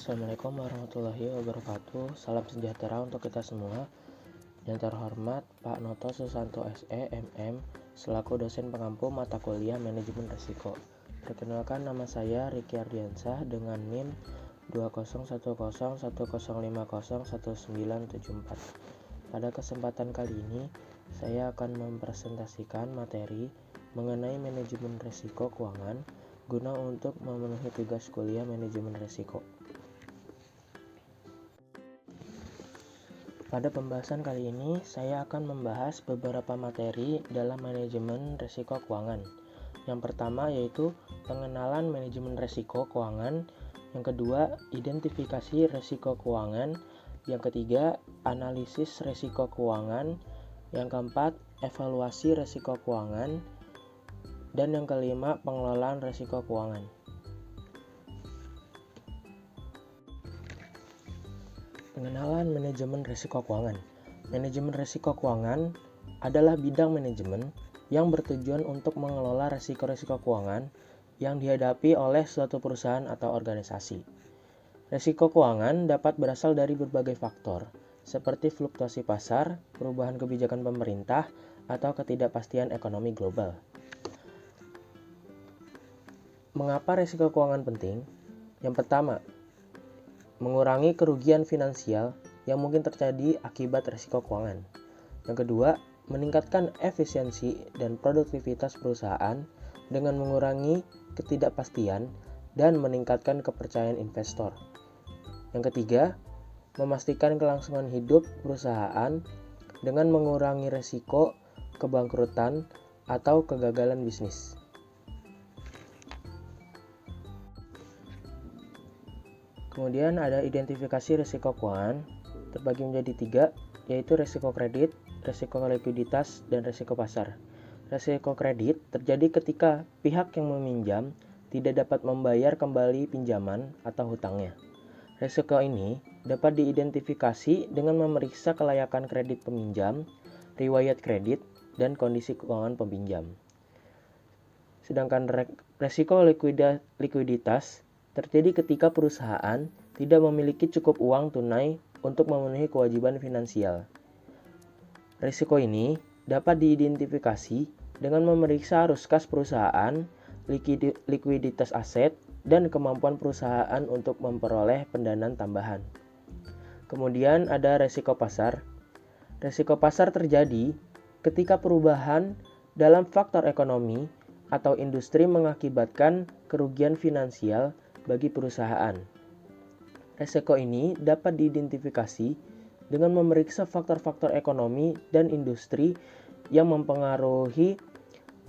Assalamualaikum warahmatullahi wabarakatuh. Salam sejahtera untuk kita semua. Yang terhormat Pak Noto Susanto SE MM selaku dosen pengampu mata kuliah Manajemen Risiko. Perkenalkan, nama saya Riki Ardiansah dengan NIM 2010105011974. Pada kesempatan kali ini, saya akan mempresentasikan materi mengenai manajemen risiko keuangan guna untuk memenuhi tugas kuliah manajemen risiko. Pada pembahasan kali ini, saya akan membahas beberapa materi dalam manajemen risiko keuangan. Yang pertama yaitu pengenalan manajemen risiko keuangan, yang kedua identifikasi risiko keuangan, yang ketiga analisis risiko keuangan, yang keempat evaluasi risiko keuangan, dan yang kelima pengelolaan risiko keuangan. Pengenalan manajemen risiko keuangan. Manajemen risiko keuangan adalah bidang manajemen yang bertujuan untuk mengelola risiko-risiko keuangan yang dihadapi oleh suatu perusahaan atau organisasi. Risiko keuangan dapat berasal dari berbagai faktor, seperti fluktuasi pasar, perubahan kebijakan pemerintah, atau ketidakpastian ekonomi global. Mengapa risiko keuangan penting? Yang pertama, mengurangi kerugian finansial yang mungkin terjadi akibat risiko keuangan. Yang kedua, meningkatkan efisiensi dan produktivitas perusahaan dengan mengurangi ketidakpastian dan meningkatkan kepercayaan investor. Yang ketiga, memastikan kelangsungan hidup perusahaan dengan mengurangi risiko kebangkrutan atau kegagalan bisnis. Kemudian ada identifikasi risiko keuangan, terbagi menjadi 3, yaitu risiko kredit, risiko likuiditas, dan risiko pasar. Risiko kredit terjadi ketika pihak yang meminjam tidak dapat membayar kembali pinjaman atau hutangnya. Risiko ini dapat diidentifikasi dengan memeriksa kelayakan kredit peminjam, riwayat kredit, dan kondisi keuangan peminjam. Sedangkan risiko likuiditas terjadi ketika perusahaan tidak memiliki cukup uang tunai untuk memenuhi kewajiban finansial. Risiko ini dapat diidentifikasi dengan memeriksa arus kas perusahaan, likuiditas aset, dan kemampuan perusahaan untuk memperoleh pendanaan tambahan. Kemudian ada risiko pasar. Risiko pasar terjadi ketika perubahan dalam faktor ekonomi atau industri mengakibatkan kerugian finansial bagi perusahaan. Risiko ini dapat diidentifikasi dengan memeriksa faktor-faktor ekonomi dan industri yang mempengaruhi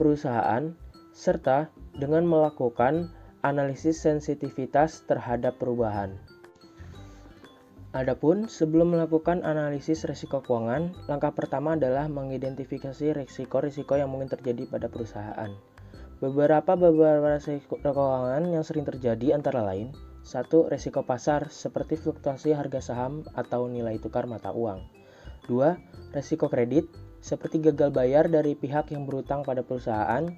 perusahaan serta dengan melakukan analisis sensitivitas terhadap perubahan. Adapun sebelum melakukan analisis risiko keuangan, langkah pertama adalah mengidentifikasi risiko-risiko yang mungkin terjadi pada perusahaan. Beberapa risiko keuangan yang sering terjadi antara lain: 1. Risiko pasar seperti fluktuasi harga saham atau nilai tukar mata uang. 2. Risiko kredit seperti gagal bayar dari pihak yang berutang pada perusahaan.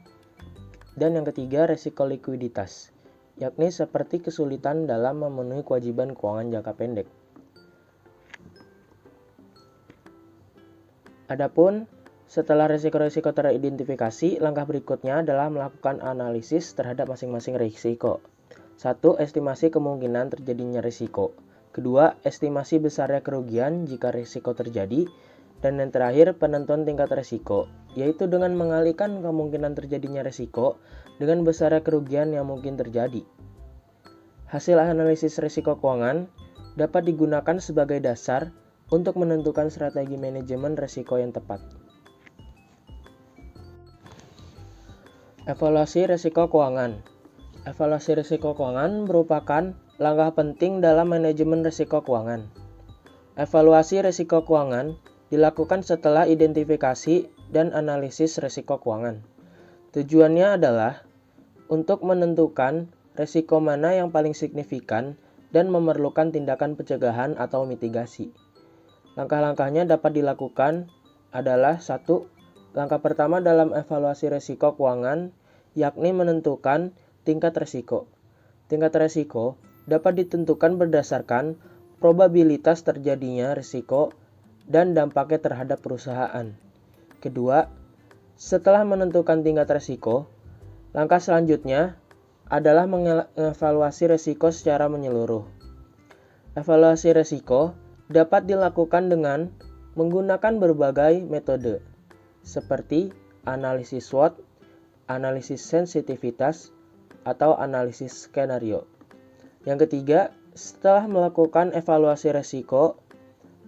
Dan yang ketiga, risiko likuiditas, yakni seperti kesulitan dalam memenuhi kewajiban keuangan jangka pendek. Adapun setelah risiko-risiko teridentifikasi, langkah berikutnya adalah melakukan analisis terhadap masing-masing risiko. 1. Estimasi kemungkinan terjadinya risiko. 2. Estimasi besarnya kerugian jika risiko terjadi. Dan yang terakhir, penentuan tingkat risiko, yaitu dengan mengalihkan kemungkinan terjadinya risiko dengan besarnya kerugian yang mungkin terjadi. Hasil analisis risiko keuangan dapat digunakan sebagai dasar untuk menentukan strategi manajemen risiko yang tepat. Evaluasi risiko keuangan. Evaluasi risiko keuangan merupakan langkah penting dalam manajemen risiko keuangan. Evaluasi risiko keuangan dilakukan setelah identifikasi dan analisis risiko keuangan. Tujuannya adalah untuk menentukan risiko mana yang paling signifikan dan memerlukan tindakan pencegahan atau mitigasi. Langkah-langkahnya dapat dilakukan adalah: 1. Langkah pertama dalam evaluasi risiko keuangan yakni menentukan tingkat risiko. Tingkat risiko dapat ditentukan berdasarkan probabilitas terjadinya risiko dan dampaknya terhadap perusahaan. Kedua, setelah menentukan tingkat risiko, langkah selanjutnya adalah mengevaluasi risiko secara menyeluruh. Evaluasi risiko dapat dilakukan dengan menggunakan berbagai metode, seperti analisis SWOT, analisis sensitivitas, atau analisis skenario. Yang ketiga, setelah melakukan evaluasi risiko,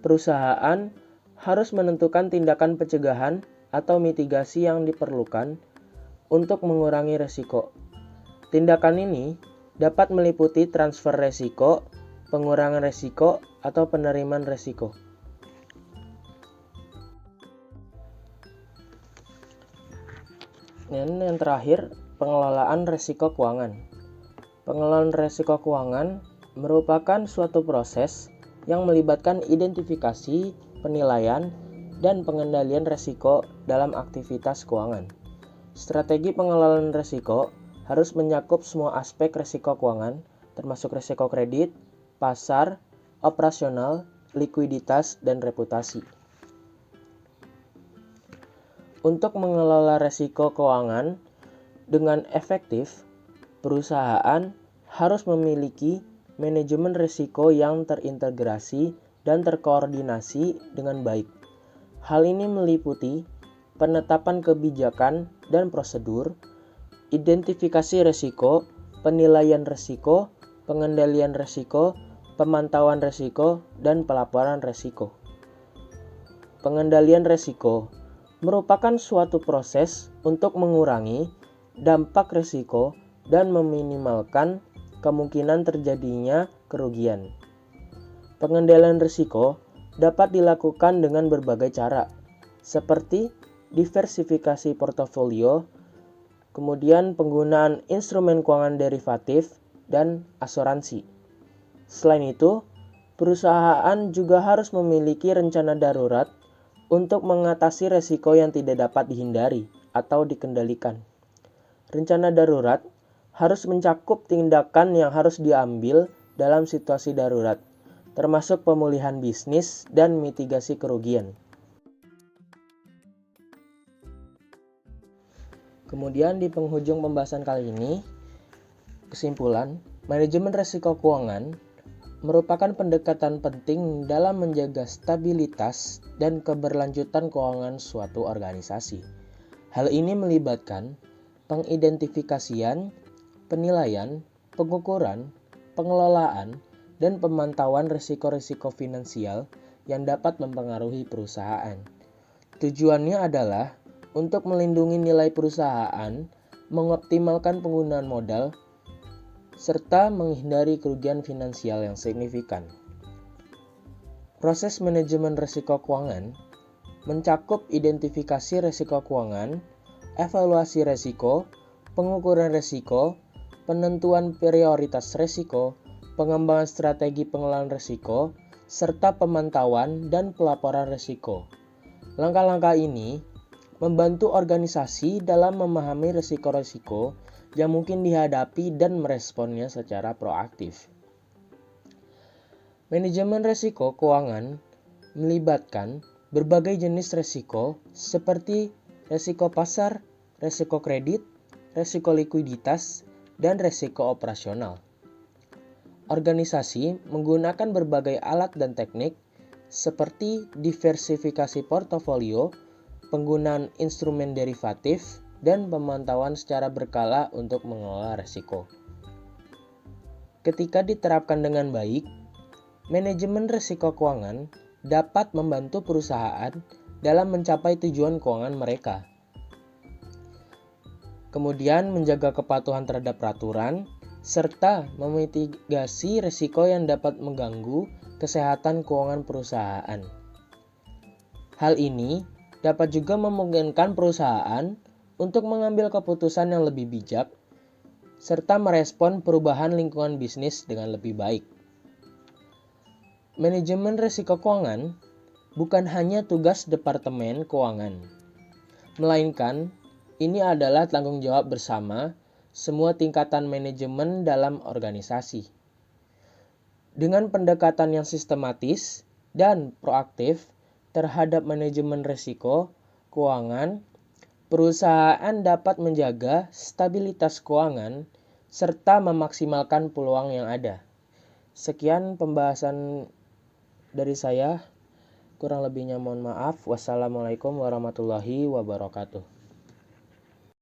perusahaan harus menentukan tindakan pencegahan atau mitigasi yang diperlukan untuk mengurangi risiko. Tindakan ini dapat meliputi transfer risiko, pengurangan risiko, atau penerimaan risiko. Dan yang terakhir, pengelolaan risiko keuangan. Pengelolaan risiko keuangan merupakan suatu proses yang melibatkan identifikasi, penilaian, dan pengendalian risiko dalam aktivitas keuangan. Strategi pengelolaan risiko harus mencakup semua aspek risiko keuangan, termasuk risiko kredit, pasar, operasional, likuiditas, dan reputasi. Untuk mengelola risiko keuangan dengan efektif, perusahaan harus memiliki manajemen risiko yang terintegrasi dan terkoordinasi dengan baik. Hal ini meliputi penetapan kebijakan dan prosedur, identifikasi risiko, penilaian risiko, pengendalian risiko, pemantauan risiko, dan pelaporan risiko. Pengendalian risiko merupakan suatu proses untuk mengurangi dampak risiko dan meminimalkan kemungkinan terjadinya kerugian. Pengendalian risiko dapat dilakukan dengan berbagai cara, seperti diversifikasi portofolio, kemudian penggunaan instrumen keuangan derivatif, dan asuransi. Selain itu, perusahaan juga harus memiliki rencana darurat untuk mengatasi risiko yang tidak dapat dihindari atau dikendalikan. Rencana darurat harus mencakup tindakan yang harus diambil dalam situasi darurat, termasuk pemulihan bisnis dan mitigasi kerugian. Kemudian di penghujung pembahasan kali ini, kesimpulan, manajemen risiko keuangan merupakan pendekatan penting dalam menjaga stabilitas dan keberlanjutan keuangan suatu organisasi. Hal ini melibatkan pengidentifikasian, penilaian, pengukuran, pengelolaan, dan pemantauan risiko-risiko finansial yang dapat mempengaruhi perusahaan. Tujuannya adalah untuk melindungi nilai perusahaan, mengoptimalkan penggunaan modal, serta menghindari kerugian finansial yang signifikan. Proses manajemen risiko keuangan mencakup identifikasi risiko keuangan, evaluasi risiko, pengukuran risiko, penentuan prioritas risiko, pengembangan strategi pengelolaan risiko, serta pemantauan dan pelaporan risiko. Langkah-langkah ini membantu organisasi dalam memahami risiko-risiko yang mungkin dihadapi dan meresponnya secara proaktif. Manajemen risiko keuangan melibatkan berbagai jenis risiko seperti risiko pasar, risiko kredit, risiko likuiditas, dan risiko operasional. Organisasi menggunakan berbagai alat dan teknik seperti diversifikasi portofolio, penggunaan instrumen derivatif, dan pemantauan secara berkala untuk mengelola risiko. Ketika diterapkan dengan baik, manajemen risiko keuangan dapat membantu perusahaan dalam mencapai tujuan keuangan mereka. Kemudian menjaga kepatuhan terhadap peraturan, serta memitigasi risiko yang dapat mengganggu kesehatan keuangan perusahaan. Hal ini dapat juga memungkinkan perusahaan untuk mengambil keputusan yang lebih bijak, serta merespon perubahan lingkungan bisnis dengan lebih baik. Manajemen risiko keuangan bukan hanya tugas Departemen Keuangan, melainkan ini adalah tanggung jawab bersama semua tingkatan manajemen dalam organisasi. Dengan pendekatan yang sistematis dan proaktif terhadap manajemen risiko keuangan, perusahaan dapat menjaga stabilitas keuangan serta memaksimalkan peluang yang ada. Sekian pembahasan dari saya. Kurang lebihnya mohon maaf. Wassalamualaikum warahmatullahi wabarakatuh.